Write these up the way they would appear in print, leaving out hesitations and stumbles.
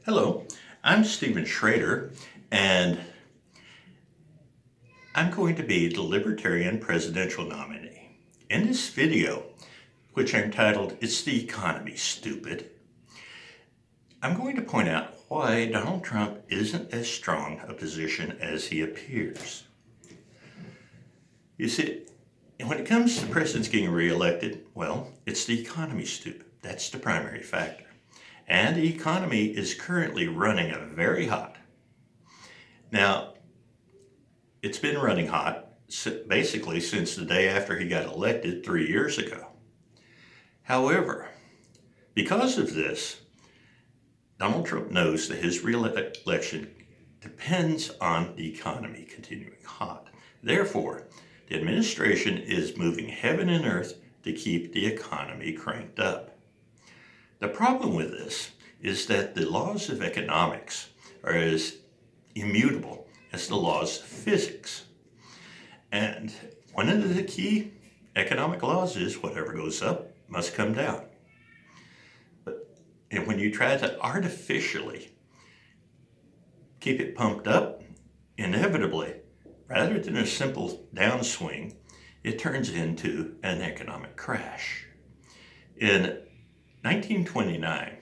Hello, I'm Stephen Sschrader, and I'm going to be the Libertarian presidential nominee. In this video, which I'm titled, "It's the Economy, Stupid," I'm going to point out why Donald Trump isn't as strong a position as he appears. You see, when it comes to presidents getting reelected, well, it's the economy, stupid. That's the primary factor. And the economy is currently running very hot. Now, it's been running hot basically since the day after he got elected 3 years ago. However, because of this, Donald Trump knows that his reelection depends on the economy continuing hot. Therefore, the administration is moving heaven and earth to keep the economy cranked up. The problem with this is that the laws of economics are as immutable as the laws of physics. And one of the key economic laws is whatever goes up must come down. And when you try to artificially keep it pumped up, inevitably, rather than a simple downswing, it turns into an economic crash. In 1929,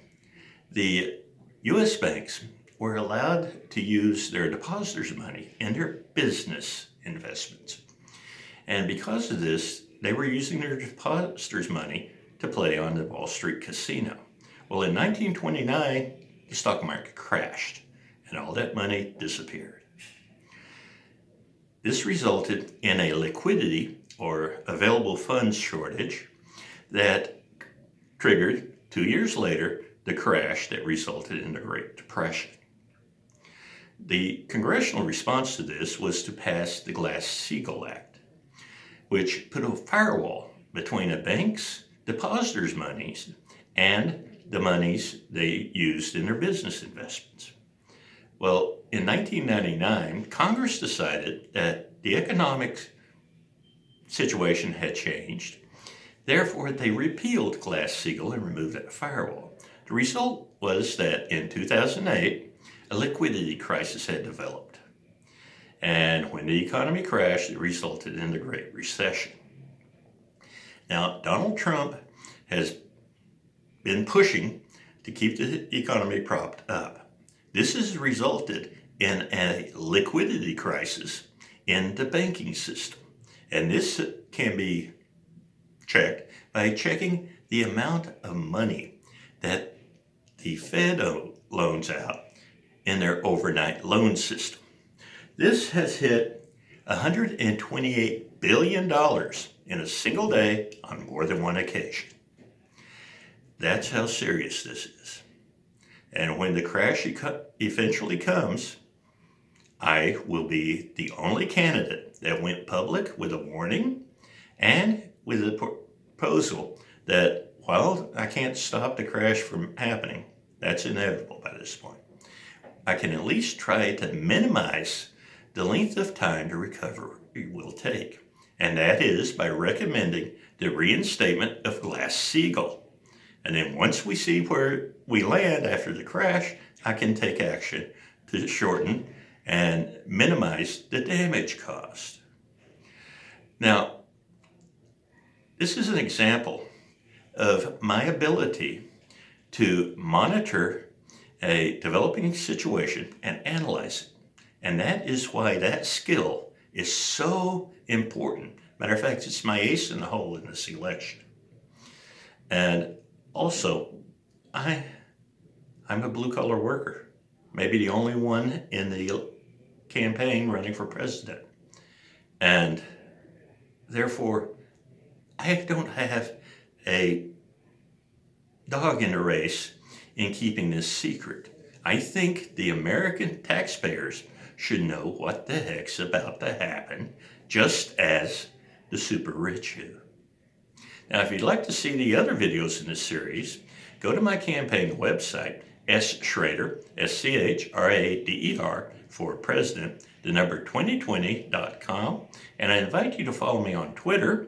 the U.S. banks were allowed to use their depositors' money in their business investments. And because of this, they were using their depositors' money to play on the Wall Street casino. Well, in 1929, the stock market crashed, and all that money disappeared. This resulted in a liquidity or available funds shortage that triggered 2 years later the crash that resulted in the Great Depression. The congressional response to this was to pass the Glass-Steagall Act, which put a firewall between a bank's depositors' monies and the monies they used in their business investments. Well, in 1999, Congress decided that the economic situation had changed. Therefore, they repealed Glass-Steagall and removed that firewall. The result was that in 2008, a liquidity crisis had developed. And when the economy crashed, it resulted in the Great Recession. Now, Donald Trump has been pushing to keep the economy propped up. This has resulted in a liquidity crisis in the banking system. And this can be checked by checking the amount of money that the Fed loans out in their overnight loan system. This has hit $128 billion in a single day on more than one occasion. That's how serious this is. And when the crash eventually comes, I will be the only candidate that went public with a warning and with a proposal that while I can't stop the crash from happening, that's inevitable by this point, I can at least try to minimize the length of time the recovery will take. And that is by recommending the reinstatement of Glass-Steagall. And then once we see where we land after the crash, I can take action to shorten and minimize the damage caused. Now, this is an example of my ability to monitor a developing situation and analyze it. And that is why that skill is so important. Matter of fact, it's my ace in the hole in this election. And also, I'm a blue-collar worker, maybe the only one in the campaign running for president. And therefore, I don't have a dog in the race in keeping this secret. I think the American taxpayers should know what the heck's about to happen, just as the super rich do. Now, if you'd like to see the other videos in this series, go to my campaign website, Sschrader, Schrader, for president, the number 2020.com, and I invite you to follow me on Twitter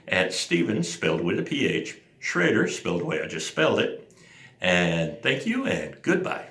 at Stephen, spelled with a PH, Sschrader, spelled the way I just spelled it. And thank you and goodbye.